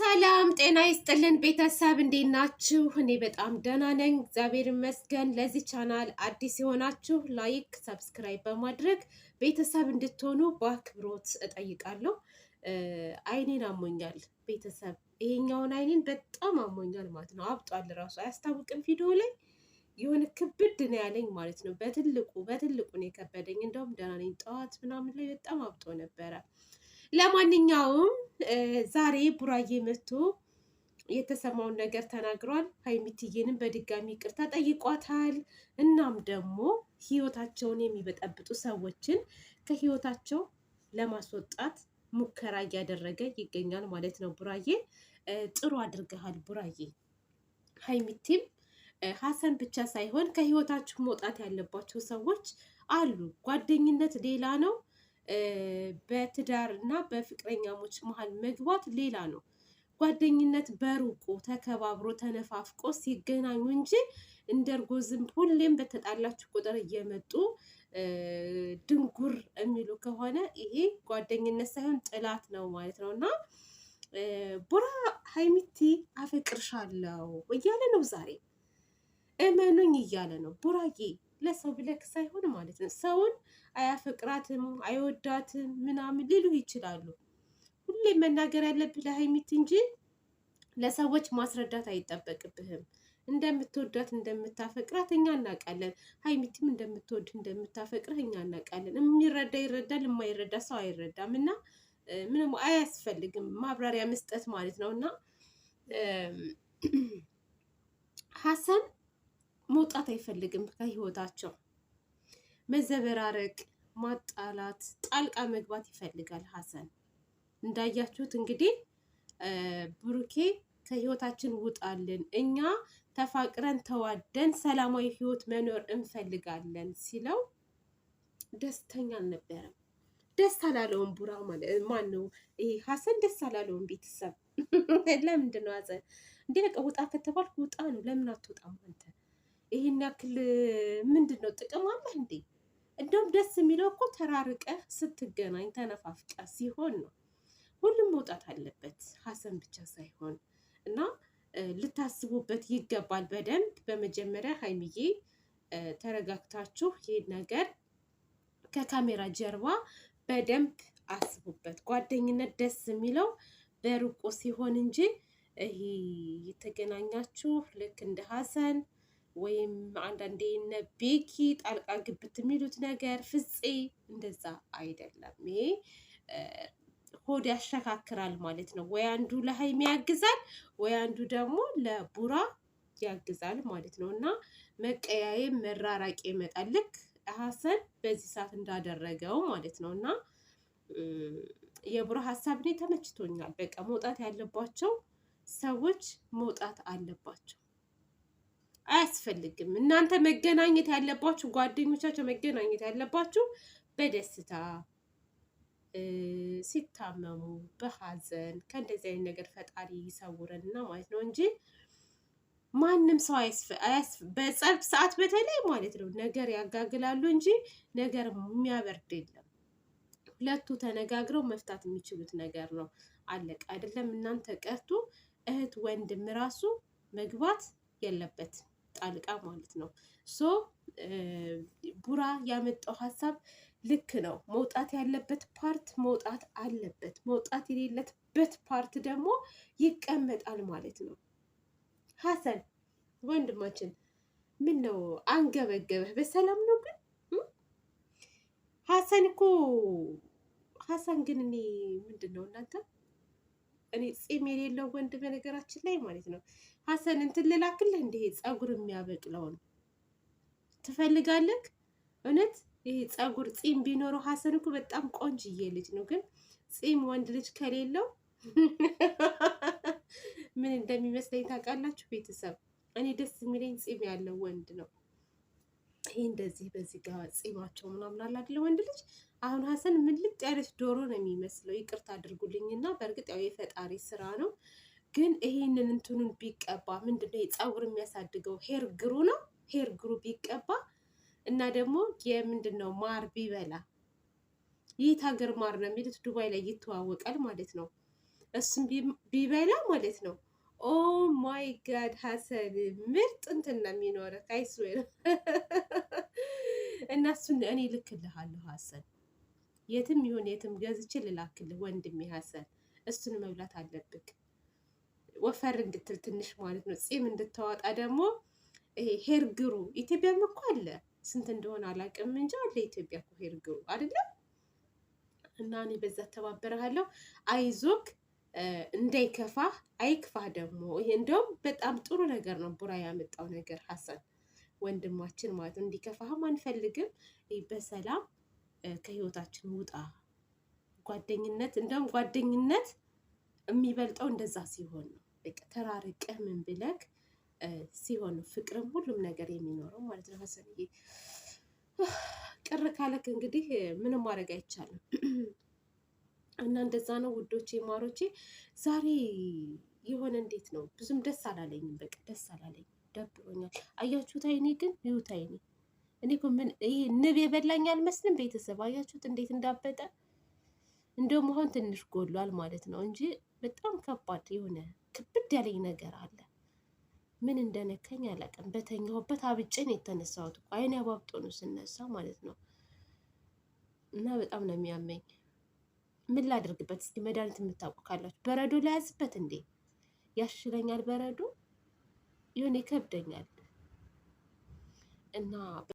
ሰላም ጤና ይስጥልን ቤተሰብ እንዴት ናችሁ? እኔ በጣም ደህና ነኝ፣ እግዚአብሔር ይመስገን። ለዚህ ቻናል አዲስ የሆናችሁ ላይክ፣ ሰብስክራይብ በማድረግ ቤተሰብ እንድትሆኑ በአክብሮት እጠይቃለሁ። አይኔን አሞኛል ቤተሰብ፣ ይሄኛውን አይኔን በጣም አሞኛል ማለት ነው። አብጧል፣ ራሱ አያስታውቅም። ቪዲዮ ላይ የሆነ ክብድ ነው ያለኝ ማለት ነው። በትልቁ ነው የከበደኝ። እንደውም ደህና ነኝ። ጠዋት ምናምን ላይ በጣም አብጦ ነበረ። ለማንኛውም ዛሬ ቡራዬ መጥቶ የተሰማውን ነገር ተናግሯል። ሀይሚትዬንም በድጋሚ ይቅርታ ጠይቋታል። እናም ደግሞ ህይወታቸውን የሚበጠብጡ ሰዎችን ከህይወታቸው ለማስወጣት ሙከራ እያደረገ ይገኛል ማለት ነው። ቡራዬ ጥሩ አድርገሃል ቡራዬ። ሀይሚቲም ሀሰን ብቻ ሳይሆን ከህይወታችሁ መውጣት ያለባቸው ሰዎች አሉ። ጓደኝነት ሌላ ነው። በትዳር እና በፍቅረኛሞች መሀል መግባት ሌላ ነው። ጓደኝነት በሩቁ ተከባብሮ ተነፋፍቆ ሲገናኙ እንጂ እንደ እርጎ ዝንብ ሁሌም በተጣላችሁ ቁጥር እየመጡ ድንጉር የሚሉ ከሆነ ይሄ ጓደኝነት ሳይሆን ጥላት ነው ማለት ነው። እና ቡራ ሀይሚቲ አፈቅርሻለሁ እያለ ነው ዛሬ፣ እመኑኝ እያለ ነው ቡራዬ። ለሰው ብለክ ሳይሆን ማለት ነው። ሰውን አያፈቅራትም አይወዳትም ምናምን ሊሉ ይችላሉ። ሁሌም መናገር ያለብህ ለሀይሚት እንጂ ለሰዎች ማስረዳት አይጠበቅብህም። እንደምትወዳት እንደምታፈቅራት እኛ እናውቃለን። ሀይሚትም እንደምትወድ እንደምታፈቅርህ እኛ እናውቃለን። የሚረዳ ይረዳል፣ የማይረዳ ሰው አይረዳም። እና ምንም አያስፈልግም ማብራሪያ መስጠት ማለት ነው። እና ሀሰን መውጣት አይፈልግም ከህይወታቸው። መዘበራረቅ፣ ማጣላት፣ ጣልቃ መግባት ይፈልጋል ሀሰን። እንዳያችሁት እንግዲህ ብሩኬ ከህይወታችን ውጣልን፣ እኛ ተፋቅረን ተዋደን ሰላማዊ ህይወት መኖር እንፈልጋለን ሲለው ደስተኛ አልነበረም። ደስ አላለውም ቡራ ማለት ማን ነው ይሄ ሀሰን ደስ አላለውም። ቤተሰብ ለምንድን ነው ሀሰን እንዴ? በቃ ውጣ ከተባልክ ውጣ ነው። ለምን አትወጣም አንተ? ይሄን ያክል ምንድን ነው ጥቅም አለህ እንዴ? እንደውም ደስ የሚለው እኮ ተራርቀህ ስትገናኝ ተነፋፍቀህ ሲሆን ነው። ሁሉም መውጣት አለበት ሀሰን ብቻ ሳይሆን እና ልታስቡበት ይገባል በደንብ። በመጀመሪያ ሀይሚዬ ተረጋግታችሁ ይህ ነገር ከካሜራ ጀርባ በደንብ አስቡበት። ጓደኝነት ደስ የሚለው በሩቁ ሲሆን እንጂ ይሄ የተገናኛችሁ ልክ እንደ ሀሰን ወይም አንዳንዴ እነ ቤኪ ጣልቃ ግብት የሚሉት ነገር ፍፄ እንደዛ አይደለም። ይሄ ሆድ ያሸካክራል ማለት ነው። ወይ አንዱ ለሀይሚ ያግዛል፣ ወይ አንዱ ደግሞ ለቡራ ያግዛል ማለት ነው። እና መቀያየም መራራቅ ይመጣል። ልክ ሀሰን በዚህ ሰዓት እንዳደረገው ማለት ነው። እና የቡራ ሀሳብ እኔ ተመችቶኛል። በቃ መውጣት ያለባቸው ሰዎች መውጣት አለባቸው። አያስፈልግም። እናንተ መገናኘት ያለባችሁ ጓደኞቻቸው መገናኘት ያለባችሁ በደስታ ሲታመሙ፣ በሀዘን ከእንደዚህ አይነት ነገር ፈጣሪ ይሰውረንና ማለት ነው እንጂ ማንም ሰው በጸብ ሰዓት በተለይ ማለት ነው ነገር ያጋግላሉ እንጂ ነገር የሚያበርድ የለም። ሁለቱ ተነጋግረው መፍታት የሚችሉት ነገር ነው። አለቀ አይደለም። እናንተ ቀርቶ እህት ወንድም ራሱ መግባት የለበትም ጣልቃ ማለት ነው። ሶ ቡራ ያመጣው ሀሳብ ልክ ነው። መውጣት ያለበት ፓርት መውጣት አለበት። መውጣት የሌለበት ፓርት ደግሞ ይቀመጣል ማለት ነው። ሀሰን ወንድማችን ምን ነው አንገበገበህ? በሰላም ነው ግን ሀሰን እኮ ሀሰን ግን እኔ ምንድን ነው እናንተ እኔ ፂም የሌለው ወንድ በነገራችን ላይ ማለት ነው። ሀሰን እንትን ልላክልህ እንደ ፀጉር የሚያበቅለውን ትፈልጋለህ? እውነት ይሄ ፀጉር ፂም ቢኖረው ሀሰን እኮ በጣም ቆንጅዬ ልጅ ነው። ግን ፂም ወንድ ልጅ ከሌለው ምን እንደሚመስለኝ ታውቃላችሁ ቤተሰብ? እኔ ደስ የሚለኝ ፂም ያለው ወንድ ነው። ይሄ እንደዚህ በዚህ ጋር ፂማቸው ምናምን አለ አይደለ ወንድ ልጅ። አሁን ሀሰን ምልጥ ያለች ዶሮ ነው የሚመስለው። ይቅርታ አድርጉልኝና በእርግጥ ያው የፈጣሪ ስራ ነው። ግን ይሄንን እንትኑን ቢቀባ ምንድነው ፀጉር የሚያሳድገው ሄር ግሩ ነው። ሄር ግሩ ቢቀባ እና ደግሞ የምንድነው ማር ቢበላ የት ሀገር ማር ነው የሚሉት? ዱባይ ላይ ይተዋወቃል ማለት ነው። እሱም ቢበላ ማለት ነው። ኦ ማይ ጋድ ሀሰን ምርጥ እንትን ነው የሚኖረው አይስዌር። እና እሱን እኔ ልክልሃለሁ ሀሰን፣ የትም ይሁን የትም ገዝቼ ልላክልህ ወንድሜ ሀሰን። እሱን መብላት አለብክ ወፈር እንድትል ትንሽ ማለት ነው። ፂም እንድታወጣ ደግሞ ይሄ ሄርግሩ ኢትዮጵያም እኮ አለ፣ ስንት እንደሆነ አላውቅም እንጂ አለ ኢትዮጵያ እኮ ሄርግሩ አይደለም። እና እኔ በዛ ተባበረሃለሁ። አይዞክ እንዳይከፋህ፣ አይክፋህ ደግሞ። ይሄ እንደውም በጣም ጥሩ ነገር ነው ቡራ ያመጣው ነገር ሀሰን ወንድማችን ማለት ነው። እንዲከፋህም አንፈልግም። በሰላም ከህይወታችን ውጣ። ጓደኝነት እንደውም ጓደኝነት የሚበልጠው እንደዛ ሲሆን ነው። በቃ ተራርቀህ ምን ብለክ ሲሆን ነው ፍቅርም ሁሉም ነገር የሚኖረው ማለት ነው። ሀሰንዬ ቅር ካለክ እንግዲህ ምንም ማድረግ አይቻልም። እና እንደዛ ነው ውዶቼ ማሮቼ። ዛሬ የሆነ እንዴት ነው ብዙም ደስ አላለኝም። በቃ ደስ አላለኝም፣ ደብሮኛል። አያችሁት? አይኔ ግን ይሁት አይኔ እኔ እኮ ምን ይሄ ንብ የበላኝ አልመስልም። ቤተሰብ አያችሁት እንዴት እንዳበጠ? እንደውም አሁን ትንሽ ጎሏል ማለት ነው እንጂ በጣም ከባድ የሆነ ክብድ ያለኝ ነገር አለ። ምን እንደነከኝ አላውቅም። በተኛሁበት አብጬን የተነሳሁት እኮ አይኔ አባብጦ ነው ስነሳ ማለት ነው። እና በጣም ነው የሚያመኝ። ምን ላድርግበት? እስኪ መድኃኒት የምታውቁ ካላችሁ። በረዶ ላያዝበት እንዴ? ያሽለኛል በረዶ ይሁን ይከብደኛል እና